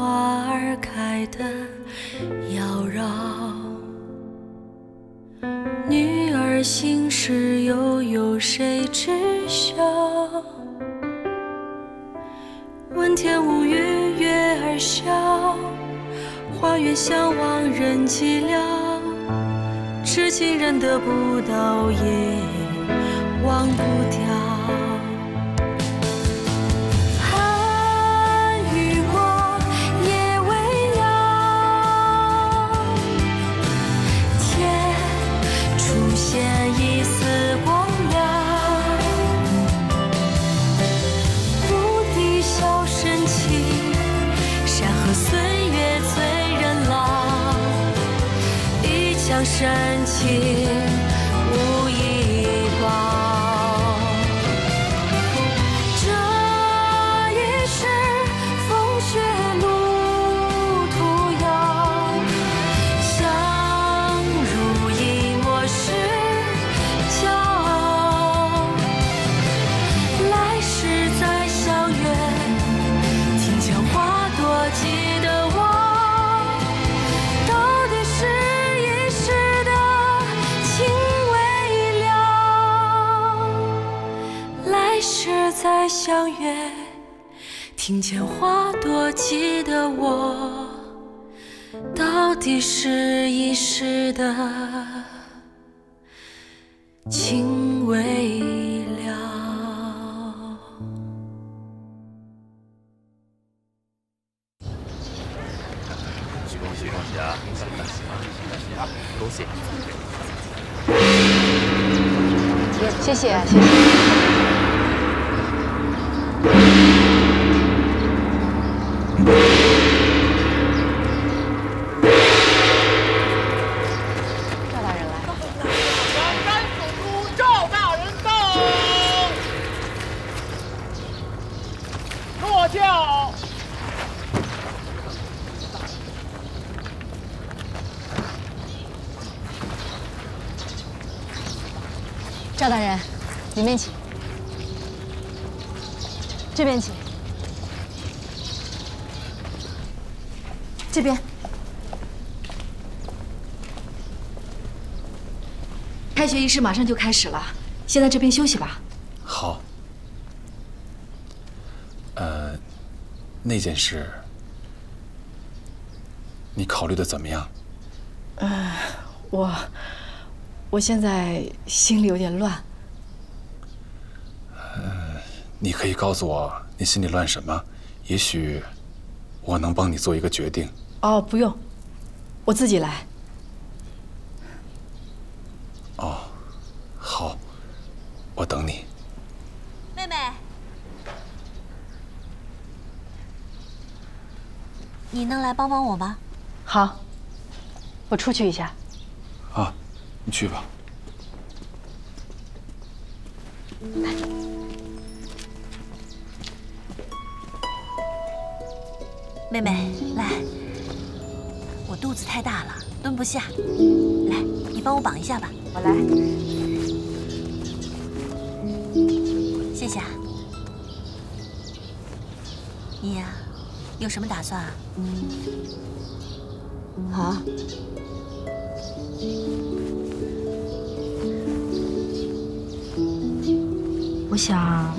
花儿开得妖娆，女儿心事又有谁知晓？问天无语，月儿笑，花园相望人寂寥。痴情人得不到，也忘不掉。寒雨过，夜未央，天出现一丝光亮。牧笛笑深情，山河岁月催人老。一腔深情无以报。这一世风雪路途遥，相濡以沫是骄傲。来世再相约，庭前花朵记得我。到底是一世的情未了，来世再相约，庭前花朵记得我。到底是一世的情未了。恭喜恭喜啊！恭喜！谢谢谢谢。赵大人来。长杆总督赵大人到，落轿。赵大人，里面请。这边请。这边。开学仪式马上就开始了，先在这边休息吧。好。那件事，你考虑的怎么样？我现在心里有点乱。你可以告诉我你心里乱什么，也许我能帮你做一个决定。哦，不用，我自己来。哦，好，我等你。妹妹，你能来帮帮我吗？好，我出去一下。啊，你去吧。妹妹，来，我肚子太大了，蹲不下。来，你帮我绑一下吧。我来。谢谢啊。你呀，有什么打算啊？啊？我想，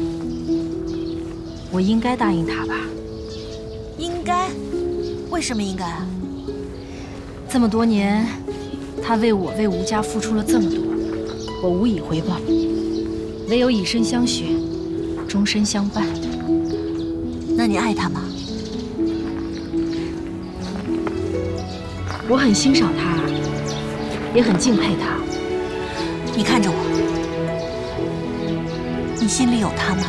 我应该答应他吧。应该？为什么应该啊？这么多年，他为我为吴家付出了这么多，我无以回报，唯有以身相许，终身相伴。那你爱他吗？我很欣赏他，也很敬佩他。你看着我，你心里有他吗？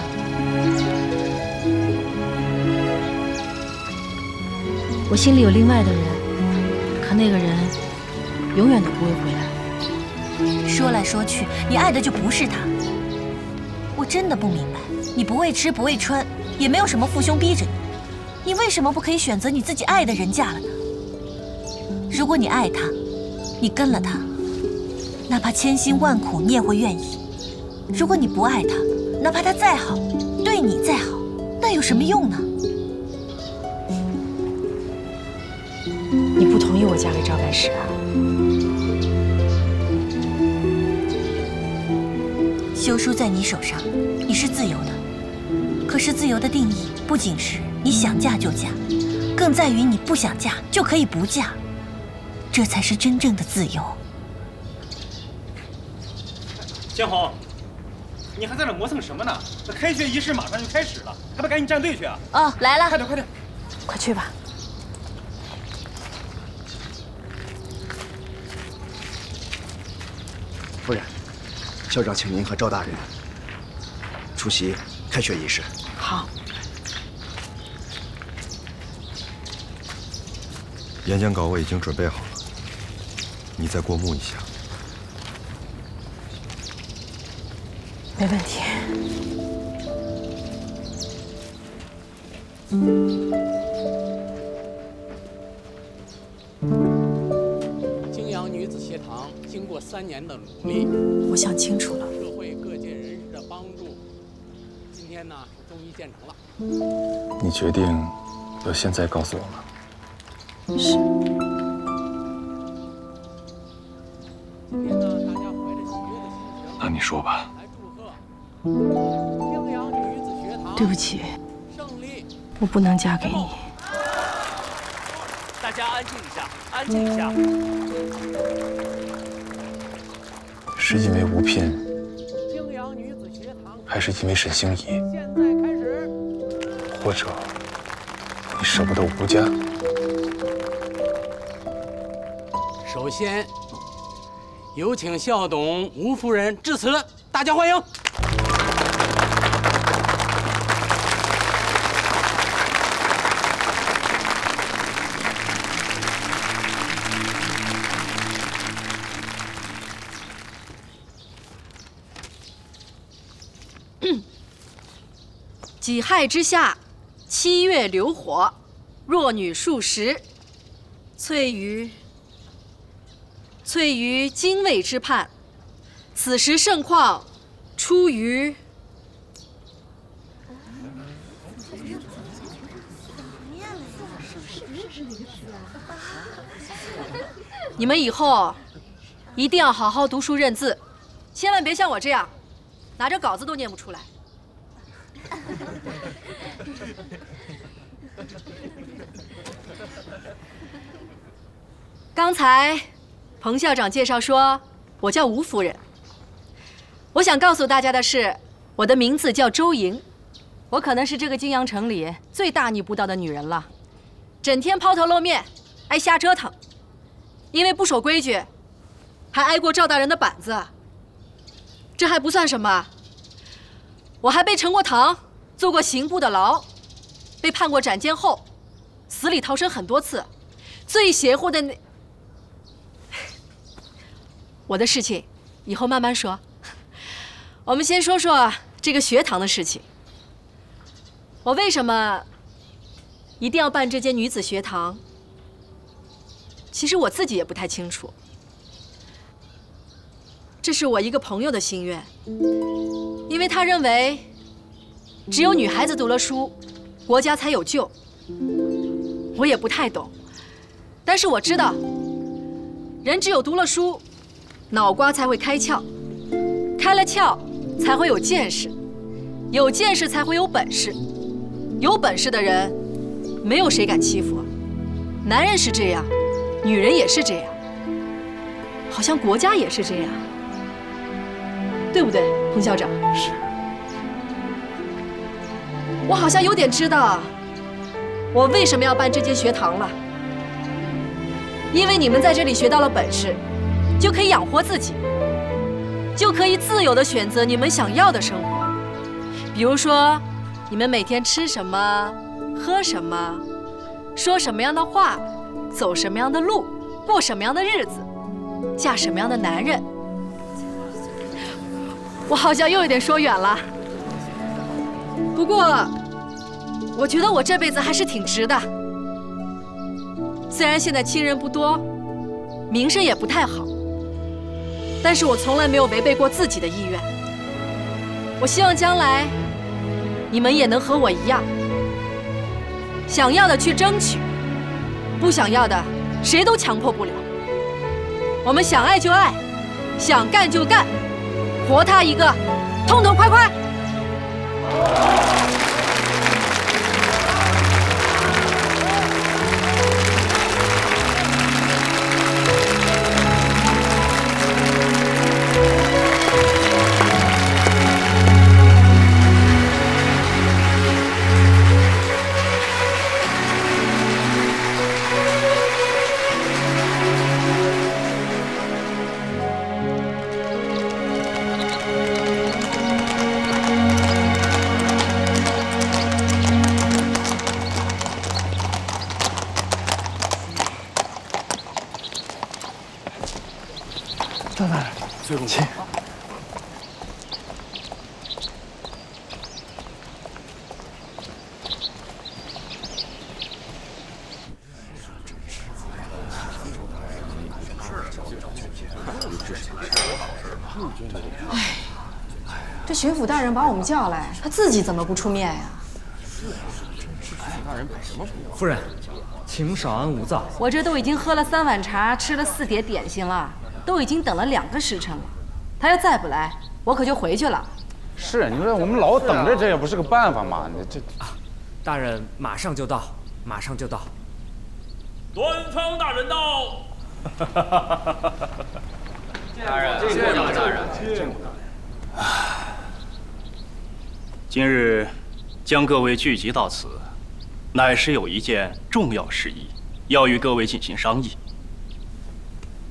我心里有另外的人，可那个人永远都不会回来。说来说去，你爱的就不是他。我真的不明白，你不为吃不为穿，也没有什么父兄逼着你，你为什么不可以选择你自己爱的人嫁了呢？如果你爱他，你跟了他，哪怕千辛万苦你也会愿意；如果你不爱他，哪怕他再好，对你再好，那有什么用呢？我嫁给赵干事啊？休书在你手上，你是自由的。可是自由的定义不仅是你想嫁就嫁，更在于你不想嫁就可以不嫁，这才是真正的自由。建红，你还在这磨蹭什么呢？那开学仪式马上就开始了，还不赶紧站队去啊？哦，来了，快点快点，快去吧。夫人，校长请您和赵大人出席开学仪式。好。演讲稿我已经准备好了，你再过目一下。没问题。泾阳女子学堂经过3年的努力，我想清楚了。社会各界人士的帮助，今天呢终于建成了。你决定要现在告诉我吗？是。今天呢，大家怀着喜悦的心情，那你说吧。来祝贺泾阳女子学堂。对不起，胜利。我不能嫁给你。大家安静一下，安静一下。是因为吴聘，泾阳女子学堂，还是因为沈星移？现在开始。或者你舍不得吴家？首先，有请校董吴夫人致辞，大家欢迎。己亥之下，7月流火，弱女数十，萃于精卫之畔。此时盛况出于你们以后一定要好好读书认字，千万别像我这样，拿着稿子都念不出来。刚才彭校长介绍说，我叫吴夫人。我想告诉大家的是，我的名字叫周莹，我可能是这个泾阳城里最大逆不道的女人了，整天抛头露面，爱瞎折腾。因为不守规矩，还挨过赵大人的板子。这还不算什么，我还被盛过堂，坐过刑部的牢，被判过斩监候，死里逃生很多次。最邪乎的那……我的事情以后慢慢说。我们先说说这个学堂的事情。我为什么一定要办这间女子学堂？其实我自己也不太清楚。这是我一个朋友的心愿，因为他认为，只有女孩子读了书，国家才有救。我也不太懂，但是我知道，人只有读了书，脑瓜才会开窍，开了窍才会有见识，有见识才会有本事，有本事的人，没有谁敢欺负。男人是这样，女人也是这样，好像国家也是这样，对不对，彭校长？是。我好像有点知道，我为什么要办这间学堂了。因为你们在这里学到了本事，就可以养活自己，就可以自由地选择你们想要的生活。比如说，你们每天吃什么，喝什么，说什么样的话，走什么样的路，过什么样的日子，嫁什么样的男人。我好像又有点说远了。不过，我觉得我这辈子还是挺值的。虽然现在亲人不多，名声也不太好，但是我从来没有违背过自己的意愿。我希望将来你们也能和我一样，想要的去争取，不想要的谁都强迫不了。我们想爱就爱，想干就干，活他一个，痛痛快快！赵大人，请。哎，这巡抚大人把我们叫来，他自己怎么不出面呀？夫人，请少安勿躁。我这都已经喝了3碗茶，吃了4碟点心了。都已经等了2个时辰了，他要再不来，我可就回去了。是，你说我们老等着，这也不是个办法嘛。这大人马上就到，马上就到。端方大人到。大人，见过大人。见过大人。今日将各位聚集到此，乃是有一件重要事宜，要与各位进行商议。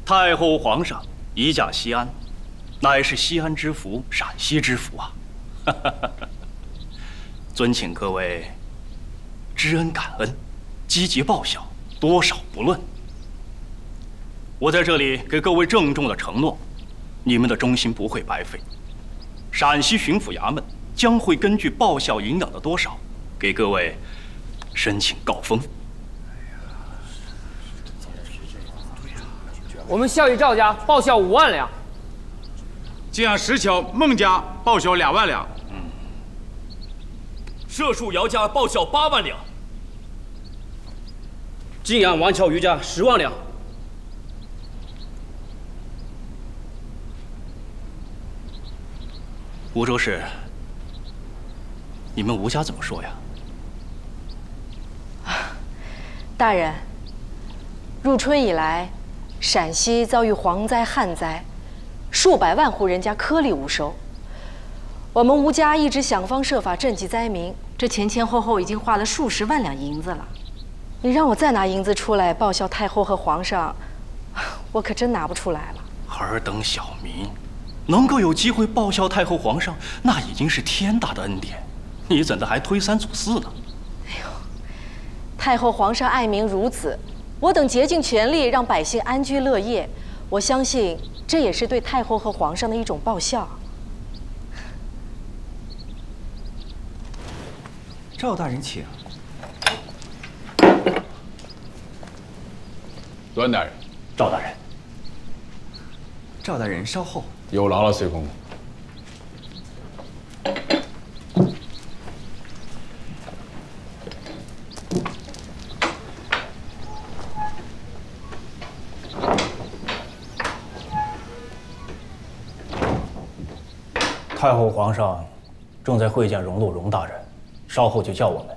太后皇上移驾西安，乃是西安之福，陕西之福啊！尊请各位知恩感恩，积极报效，多少不论。我在这里给各位郑重的承诺，你们的忠心不会白费。陕西巡抚衙门将会根据报效银两的多少，给各位申请告封。我们孝义赵家报效5万两，这样石桥孟家报销2万两，社树姚家报销8万两，晋阳王巧余家10万两。吴州市，你们吴家怎么说呀？大人，入春以来，陕西遭遇蝗灾、旱灾，数百万户人家颗粒无收。我们吴家一直想方设法赈济灾民，这前后已经花了数十万两银子了。你让我再拿银子出来报效太后和皇上，我可真拿不出来了。尔等小民，能够有机会报效太后皇上，那已经是天大的恩典，你怎的还推三阻四呢？太后皇上爱民如子，我等竭尽全力让百姓安居乐业，我相信这也是对太后和皇上的一种报效。赵大人请。端大人，赵大人，赵大人稍后。有劳了，隋公公。太后皇上正在会见荣禄荣大人，稍后就叫我们。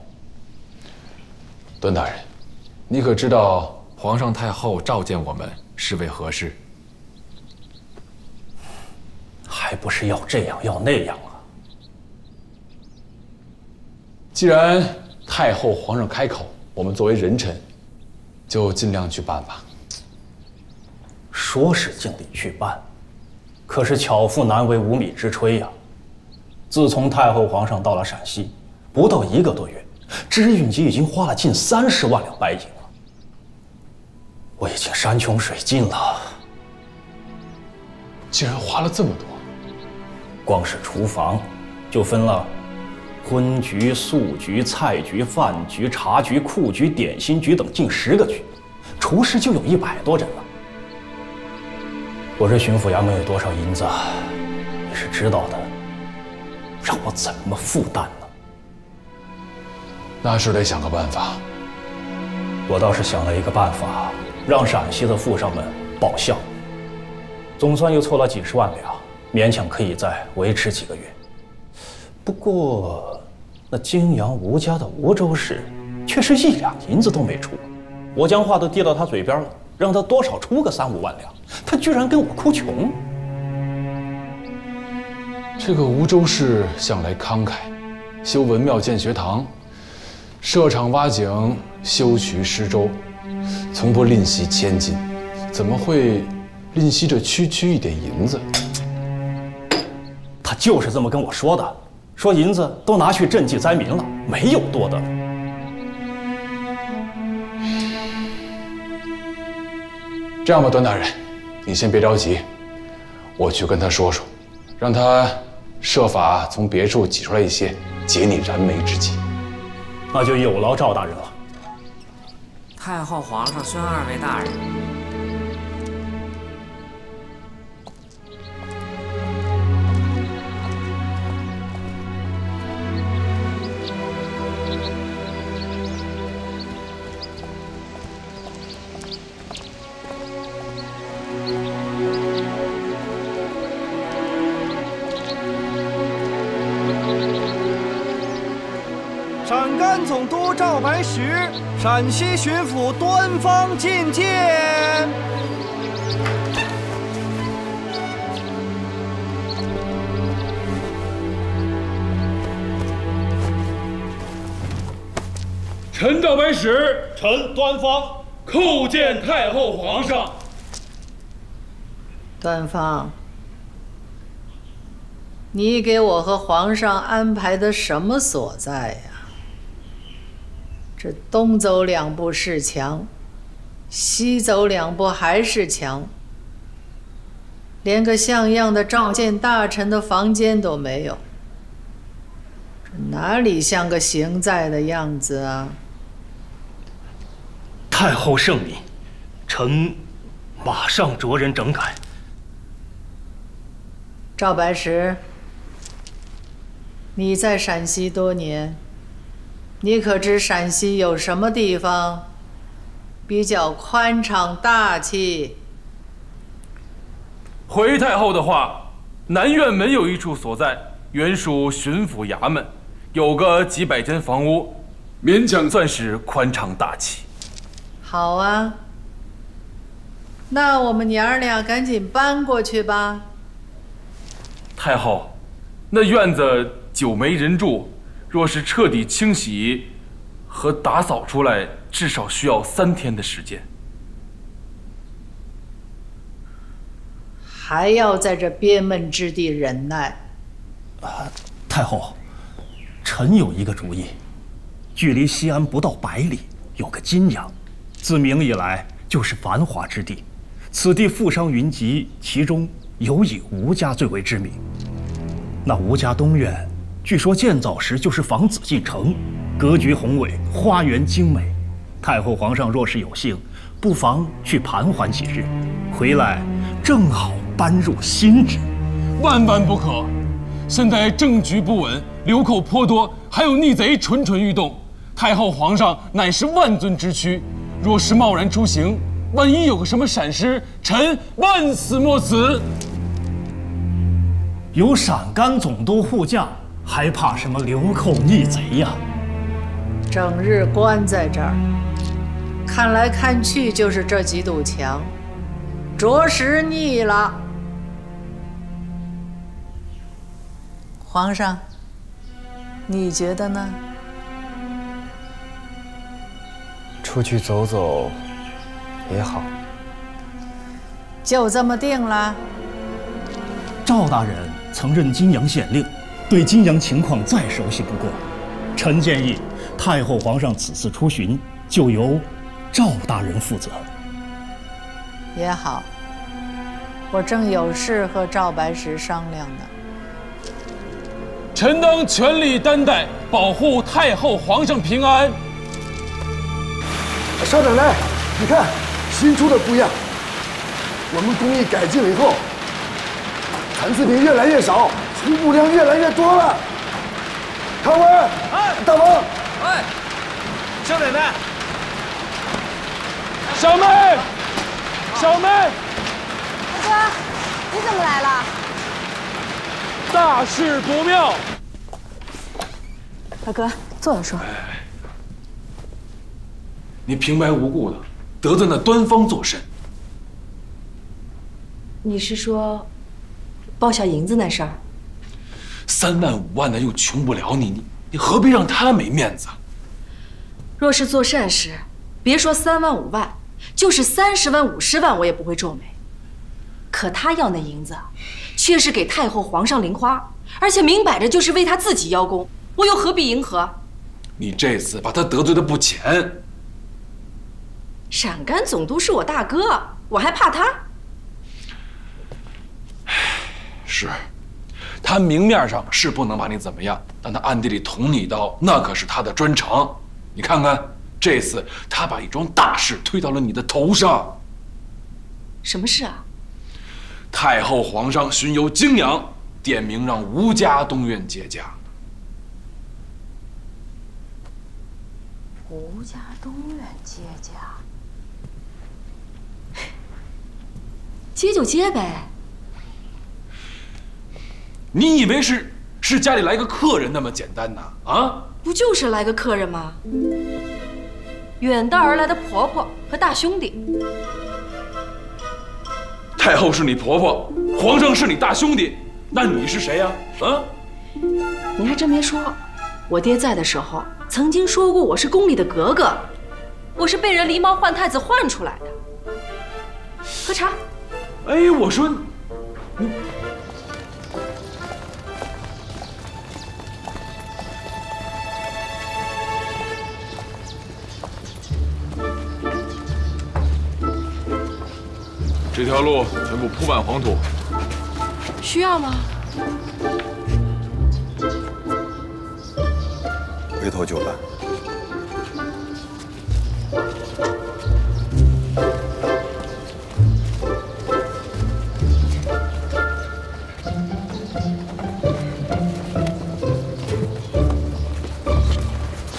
端大人，你可知道皇上太后召见我们是为何事？还不是要这样要那样啊！既然太后皇上开口，我们作为人臣，就尽量去办吧。说是尽力去办，可是巧妇难为无米之炊呀。自从太后皇上到了陕西，不到1个多月，知运集已经花了近30万两白银了。我已经山穷水尽了。竟然花了这么多！光是厨房，就分了荤局、素局、菜局、饭局、茶局、库局、点心局等近10个局，厨师就有100多人了。我这巡抚衙门有多少银子，你是知道的，让我怎么负担呢？那是得想个办法。我倒是想了一个办法，让陕西的富商们报效，总算又凑了几十万两，勉强可以再维持几个月。不过，那泾阳吴家的吴州市，却是1两银子都没出。我将话都递到他嘴边了，让他多少出个3、5万两，他居然跟我哭穷。这个吴州市向来慷慨，修文庙建学堂，设厂挖井，修渠施粥，从不吝惜千金，怎么会吝惜这区区一点银子？他就是这么跟我说的，说银子都拿去赈济灾民了，没有多的了。这样吧，段大人，你先别着急，我去跟他说说，让他设法从别处挤出来一些解你燃眉之急。那就有劳赵大人了。太后、皇上宣2位大人。陕甘总督赵白石，陕西巡抚端方觐见。臣赵白石，臣端方叩见太后皇上。端方，你给我和皇上安排的什么所在呀？这东走2步是墙，西走2步还是墙，连个像样的召见大臣的房间都没有，这哪里像个行在的样子啊？太后圣明，臣马上着人整改。赵白石，你在陕西多年，你可知陕西有什么地方比较宽敞大气？回太后的话，南院门有一处所在，原属巡抚衙门，有个几百间房屋，勉强算是宽敞大气。好啊，那我们娘儿俩赶紧搬过去吧。太后，那院子久没人住，若是彻底清洗和打扫出来，至少需要3天的时间。还要在这憋闷之地忍耐。太后，臣有一个主意，距离西安不到100里，有个金阳，自明以来就是繁华之地，此地富商云集，其中尤以吴家最为知名。那吴家东院，据说建造时就是房子进城，格局宏伟，花园精美。太后皇上若是有幸，不妨去盘桓几日，回来正好搬入新制。万万不可！现在政局不稳，流寇颇多，还有逆贼蠢蠢欲动。太后皇上乃是万尊之躯，若是贸然出行，万一有个什么闪失，臣万死莫辞。有陕甘总督护驾，还怕什么流寇逆贼呀？整日关在这儿，看来看去就是这几堵墙，着实腻了。皇上，你觉得呢？出去走走也好。就这么定了。赵大人曾任金阳县令，对金阳情况再熟悉不过。臣建议，太后皇上此次出巡，就由赵大人负责。也好，我正有事和赵白石商量呢。臣当全力担待，保护太后皇上平安。少奶奶，你看，新出的不一样。我们工艺改进了以后，残次品越来越少，出布量越来越多了。康文，哎，大王，哎，少奶奶，小妹。小梅，大哥，你怎么来了？大事不妙。大哥，坐着说。你平白无故的得罪那端方作甚？你是说报销银子那事儿？3万5万的又穷不了你，你何必让他没面子？若是做善事，别说3万5万，就是30万50万，我也不会皱眉。可他要那银子，却是给太后皇上零花，而且明摆着就是为他自己邀功，我又何必迎合？你这次把他得罪的不浅。陕甘总督是我大哥，我还怕他？是，他明面上是不能把你怎么样，但他暗地里捅你一刀，那可是他的专长。你看看，这次他把一桩大事推到了你的头上。什么事啊？太后皇上巡游泾阳，点名让吴家东院接驾。吴家东院接驾，接就接呗。你以为是家里来个客人那么简单呐？啊？不就是来个客人吗？远道而来的婆婆和大兄弟。太后是你婆婆，皇上是你大兄弟，那你是谁呀？啊？你还真别说，我爹在的时候曾经说过我是宫里的格格，我是被人狸猫换太子换出来的。喝茶。哎，我说你。这条路全部铺满黄土，需要吗？回头就办。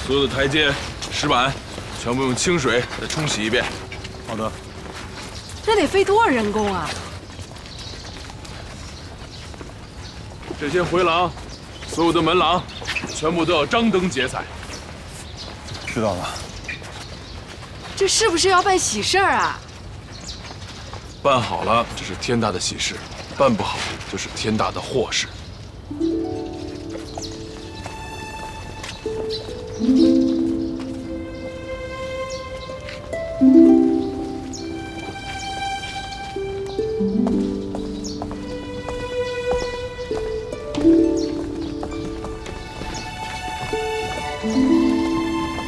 所有的台阶、石板，全部用清水再冲洗一遍。好的。这得费多少人工啊！这些回廊，所有的门廊，全部都要张灯结彩。知道了。这是不是要办喜事儿啊？办好了，这是天大的喜事；办不好，就是天大的祸事。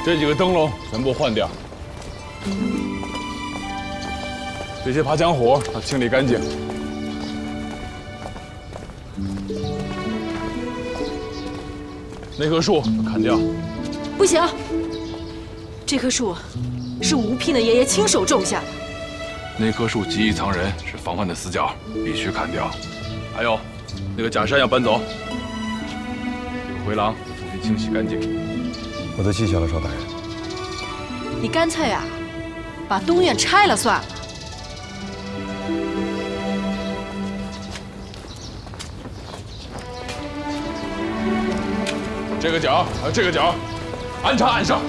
这几个灯笼全部换掉，这些爬墙虎要清理干净。那棵树要砍掉。不行，这棵树是吴聘的爷爷亲手种下的。那棵树极易藏人，是防范的死角，必须砍掉。还有，那个假山要搬走，这个回廊要重新清洗干净。我都记下了，赵大人。你干脆啊，把东院拆了算了。这个角和这个角，安插岸上。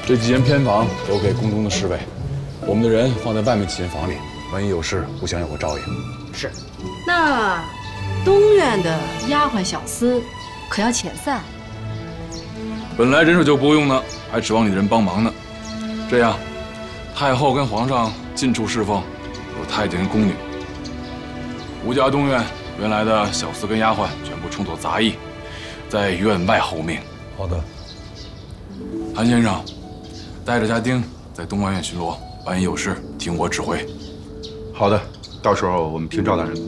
这几间偏房留给宫中的侍卫，我们的人放在外面几间房里，万一有事，互相有个照应。是。那东院的丫鬟小厮可要遣散？本来人手就不用呢，还指望你的人帮忙呢。这样，太后跟皇上近处侍奉，有太监跟宫女。吴家东院原来的小厮跟丫鬟全部充作杂役，在院外候命。好的。韩先生，带着家丁在东外院巡逻，万一有事，听我指挥。好的，到时候我们听赵大人的。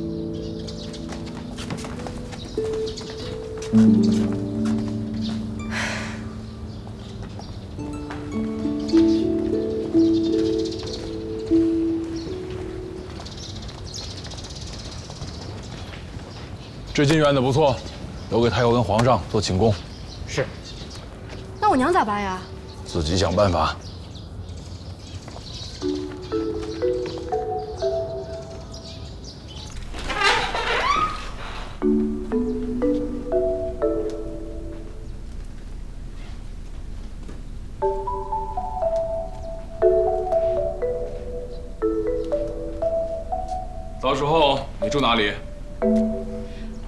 织金圆的不错，留给太后跟皇上做寝宫。是。那我娘咋办呀？自己想办法。到时候你住哪里？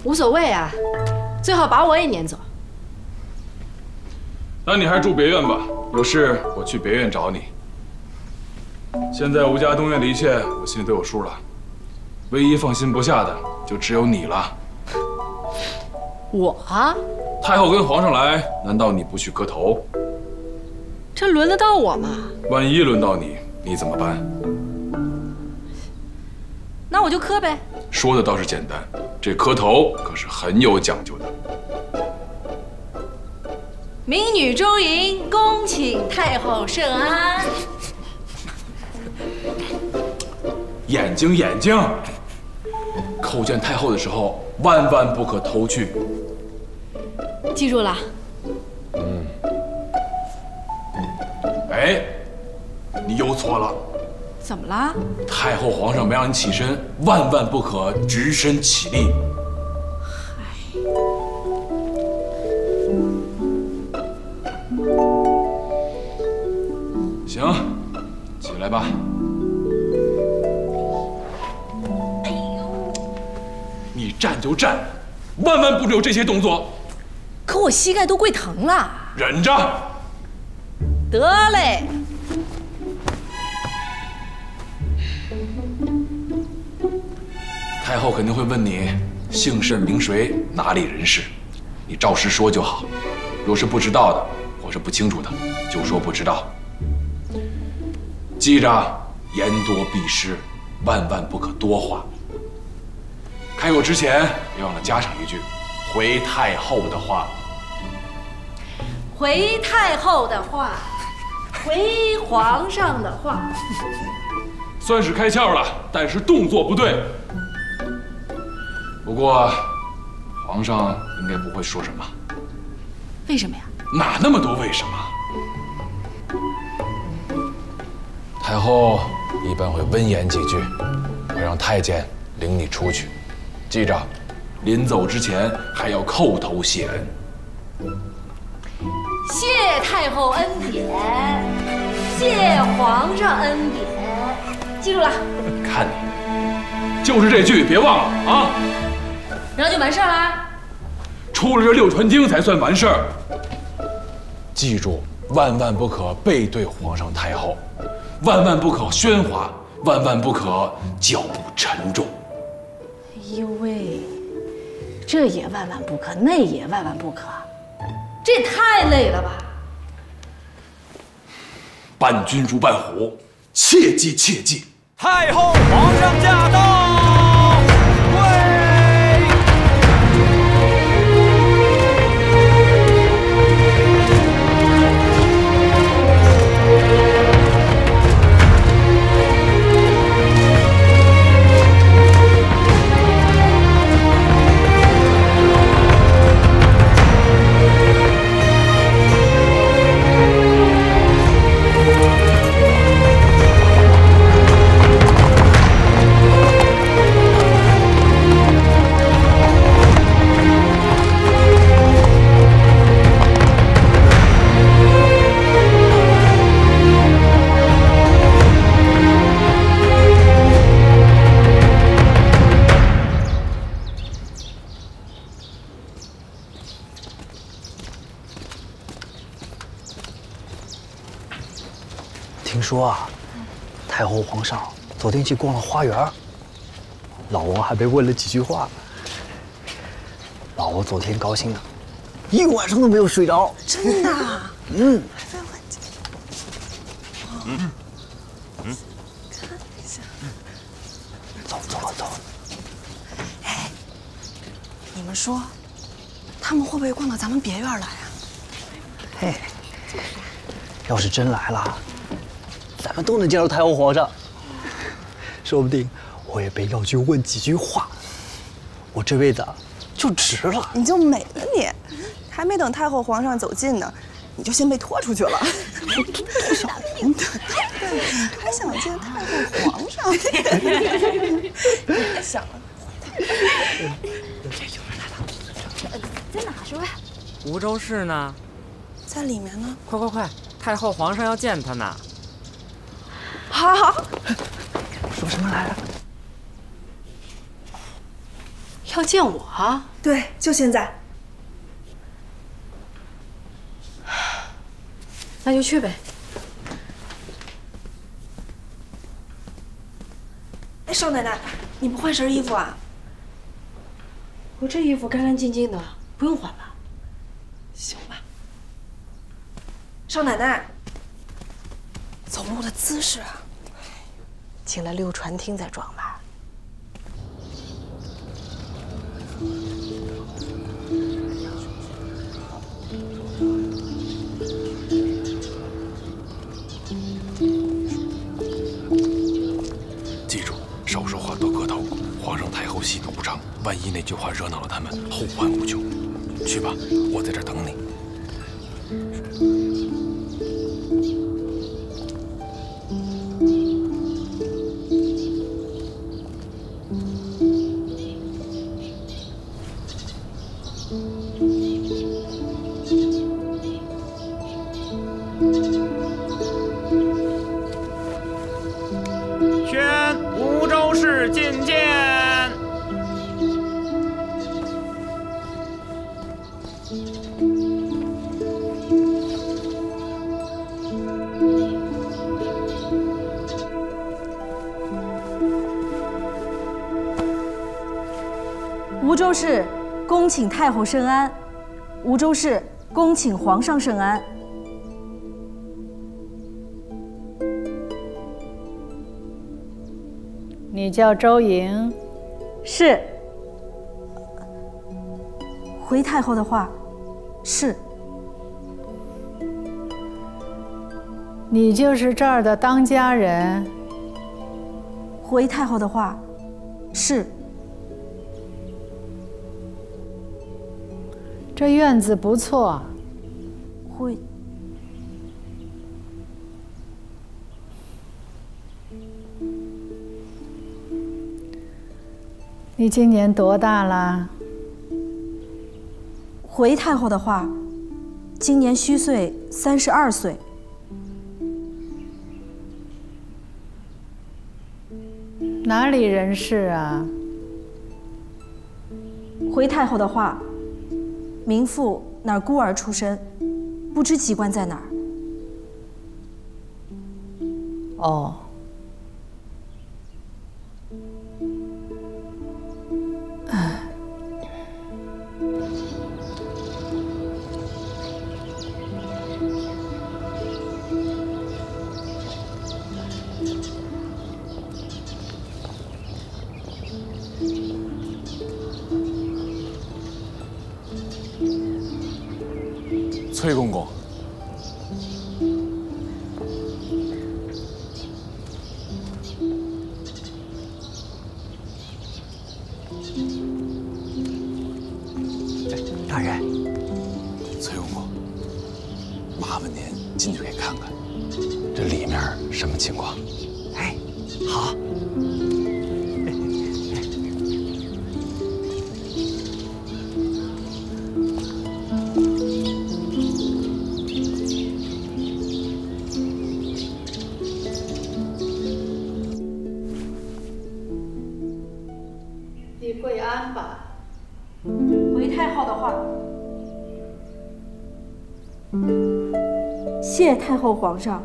无所谓啊，最好把我也撵走。那你还是住别院吧，有事我去别院找你。现在吴家东院的一切，我心里都有数了。唯一放心不下的，就只有你了。我啊？太后跟皇上来，难道你不去磕头？这轮得到我吗？万一轮到你，你怎么办？那我就磕呗。说的倒是简单，这磕头可是很有讲究的。民女周莹恭请太后圣安。眼睛，叩见太后的时候，万万不可头去。记住了。哎，你又错了。怎么啦？太后、皇上没让你起身，万万不可直身起立。行，起来吧。哎呦，你站就站，万万不准有这些动作。可我膝盖都跪疼了。忍着。得嘞。太后肯定会问你姓甚名谁，哪里人士，你照实说就好。若是不知道的，或是不清楚的，就说不知道。记着，言多必失，万万不可多话。开口之前，别忘了加上一句“回太后的话”。回太后的话，回皇上的话。算是开窍了，但是动作不对。不过，皇上应该不会说什么。为什么呀？哪那么多为什么？太后一般会温言几句，会让太监领你出去。记着，临走之前还要叩头谢恩。谢太后恩典，谢皇上恩典，记住了。看你，就是这句，别忘了啊！然后就完事儿啦。出了这6传经才算完事儿。记住，万万不可背对皇上太后，万万不可喧哗，万万不可脚步沉重。哎呦喂，这也万万不可，那也万万不可，这也太累了吧！伴君如伴虎，切记切记。太后皇上驾到！听说啊，太后皇上昨天去逛了花园，老王还被问了几句话。老王昨天高兴的，一晚上都没有睡着。真的？嗯。看一下。走。哎，你们说，他们会不会逛到咱们别院来啊？嘿，要是真来了，咱们都能见到太后皇上，说不定我也被要去问几句话。我这辈子就值了。你就美了你，还没等太后皇上走近呢，你就先被拖出去了。多少年的，还想见太后皇上？别想了。在哪说呀？梧州市呢？在里面呢。快快快！太后皇上要见他呢。好好。说什么来着？要见我啊？对，就现在。那就去呗。哎，少奶奶，你不换身衣服啊？我这衣服干干净净的，不用换吧？行吧。少奶奶，走路的姿势啊，进了六船厅再装吧。记住，少说话，多磕头。皇上太后喜怒无常，万一那句话惹恼了他们，后患无穷。去吧，我在这儿等你。宣梧州市觐见。梧州市恭请太后圣安，梧州市恭请皇上圣安。你叫周莹？是。回太后的话，是。你就是这儿的当家人？回太后的话，是。这院子不错。回。你今年多大了？回太后的话，今年虚岁32岁。哪里人士啊？回太后的话，名妇哪儿孤儿出身，不知籍贯在哪儿。哦。崔公公，大人，崔公公，麻烦您进去给看看，这里面什么情况？哎，好。你跪安吧。回太后的话，谢太后皇上。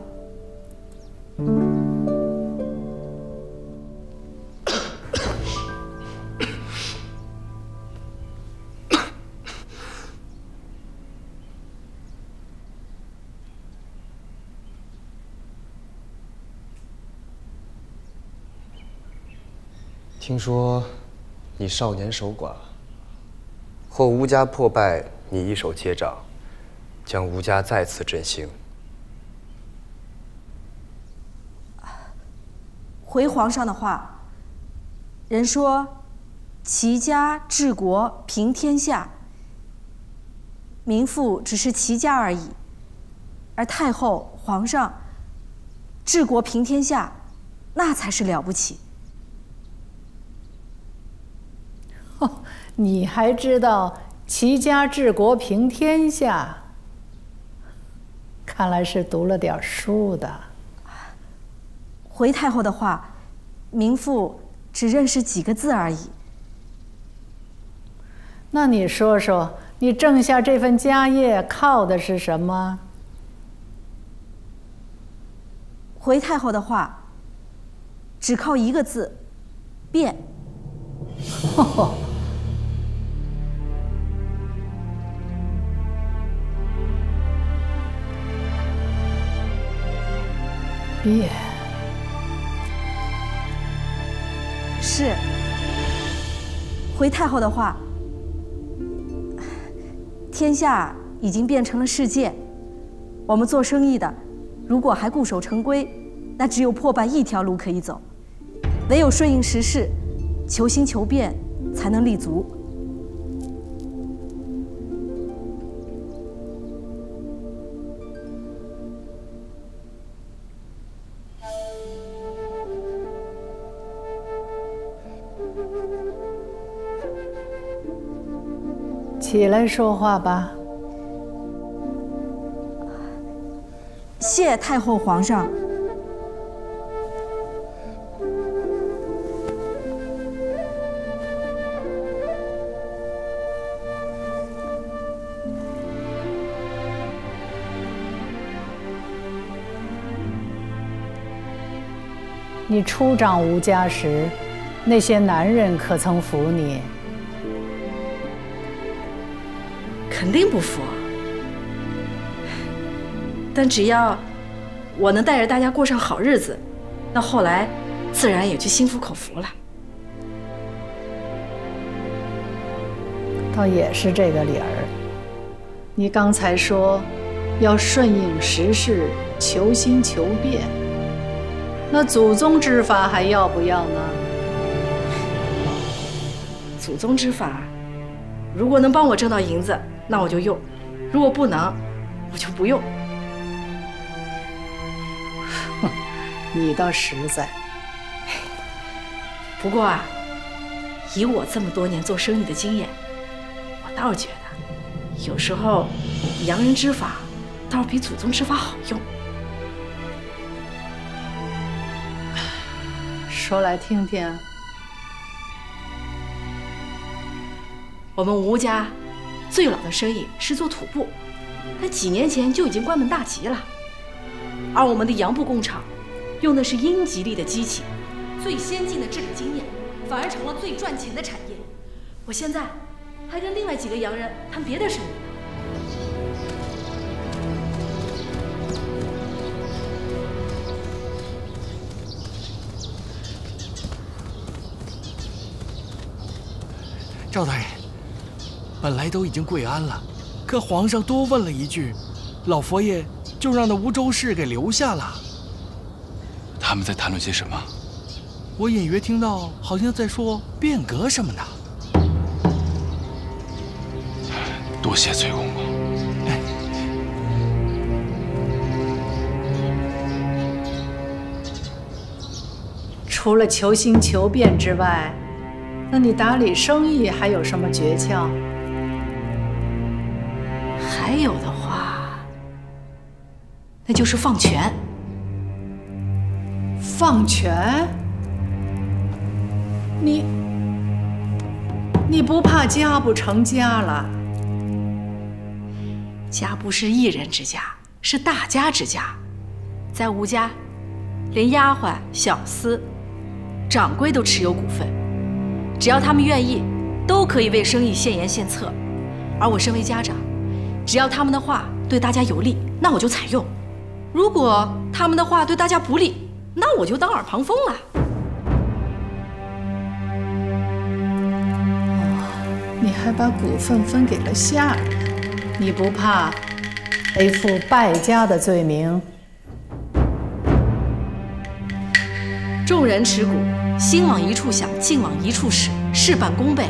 听说你少年守寡，后吴家破败，你一手接掌，将吴家再次振兴。回皇上的话，人说齐家治国平天下，民妇只是齐家而已，而太后、皇上治国平天下，那才是了不起。哦，你还知道齐家治国平天下？看来是读了点书的。回太后的话，民妇只认识几个字而已。那你说说，你挣下这份家业靠的是什么？回太后的话，只靠一个字，变。变。是。回太后的话，天下已经变成了世界，我们做生意的，如果还固守成规，那只有破败一条路可以走，唯有顺应时势，求新求变，才能立足。起来说话吧。谢太后皇上。你初掌吴家时，那些男人可曾服你？肯定不服。但只要我能带着大家过上好日子，那后来自然也就心服口服了。倒也是这个理儿。你刚才说要顺应时势，求新求变，那祖宗之法还要不要呢？祖宗之法，如果能帮我挣到银子，那我就用；如果不能，我就不用。你倒实在。不过啊，以我这么多年做生意的经验，我倒觉得，有时候洋人之法倒是比祖宗之法好用。说来听听。我们吴家最老的生意是做土布，它几年前就已经关门大吉了。而我们的洋布工厂用的是英吉利的机器，最先进的治理经验，反而成了最赚钱的产业。我现在还跟另外几个洋人谈别的生意。赵大人，本来都已经跪安了，可皇上多问了一句，老佛爷就让那吴州市给留下了。他们在谈论些什么？我隐约听到，好像在说变革什么的。多谢崔公公。除了求新求变之外，那你打理生意还有什么诀窍？还有的话，那就是放权。放权？你不怕家不成家了？家不是一人之家，是大家之家。在吴家，连丫鬟、小厮、掌柜都持有股份，只要他们愿意，都可以为生意献言献策。而我身为家长，只要他们的话对大家有利，那我就采用；如果他们的话对大家不利，那我就当耳旁风了。你还把股份分给了下人，你不怕背负败家的罪名？众人持股，心往一处想，劲往一处使，事半功倍。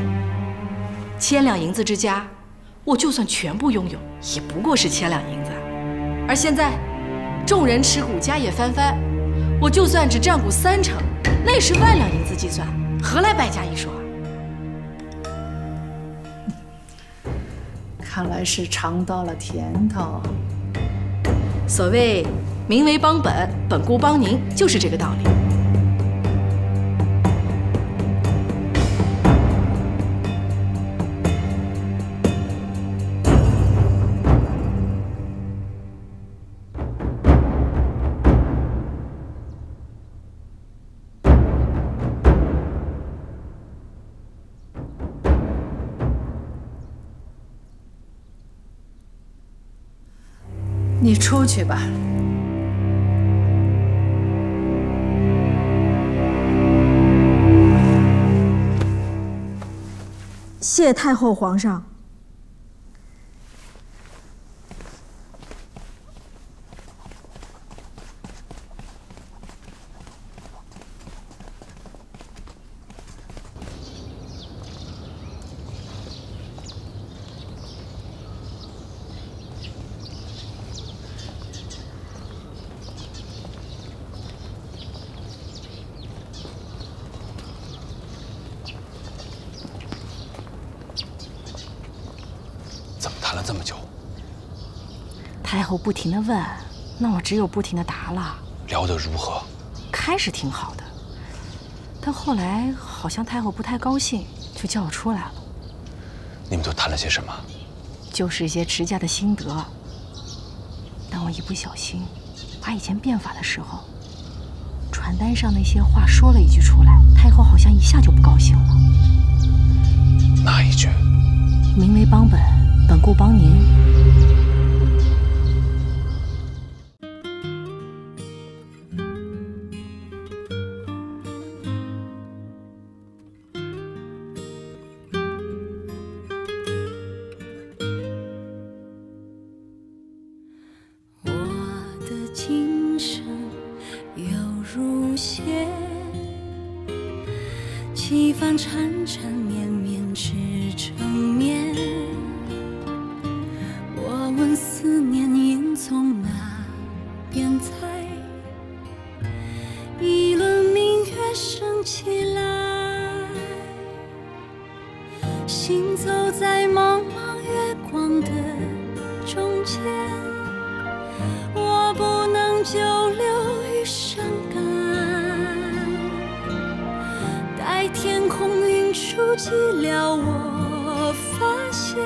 千两银子之家，我就算全部拥有，也不过是千两银子。而现在，众人持股，家业翻番，我就算只占股30%，那也是万两银子计算，何来败家一说？看来是尝到了甜头。所谓民为帮本，本固帮您，就是这个道理。你出去吧。谢太后皇上。谈了这么久，太后不停地问，那我只有不停地答了。聊得如何？开始挺好的，但后来好像太后不太高兴，就叫我出来了。你们都谈了些什么？就是一些持家的心得。但我一不小心，把以前变法的时候，传单上那些话说了一句出来，太后好像一下就不高兴了。哪一句？民为帮本，本固帮您。几番缠缠绵绵织成面，我问思念应从哪边采？一轮明月升起来，行走在茫茫月光的中间，我不能久留于伤感。待天空云舒寂寥，我发现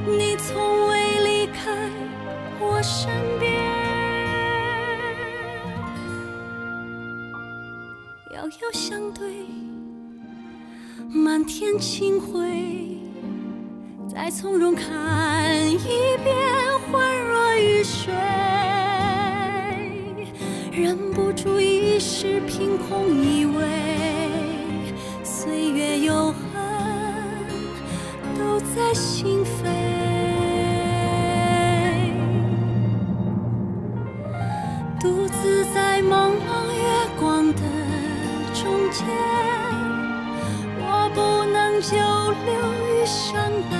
你从未离开我身边。遥遥相对，满天清辉，再从容看一遍，恍若雨水。忍不住一时凭空以为岁月有痕都在心扉，独自在茫茫月光的中间，我不能久留于伤感。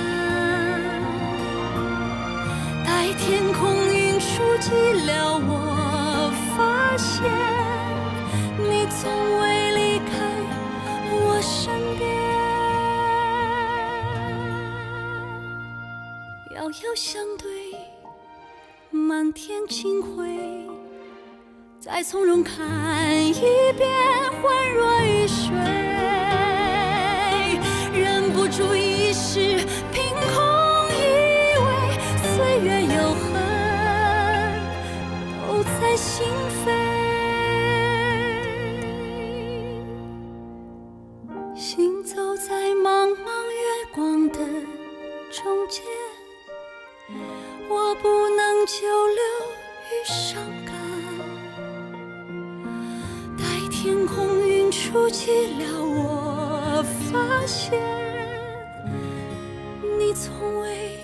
待天空云舒寂寥，我发现你从未离开我身边。遥遥相对，满天清辉，再从容看一遍，恍若雨水。忍不住一时凭空以为岁月有痕都在心扉。行走在茫茫月光的中间，我不能久留于伤感。待天空云舒寂寥，我发现你从未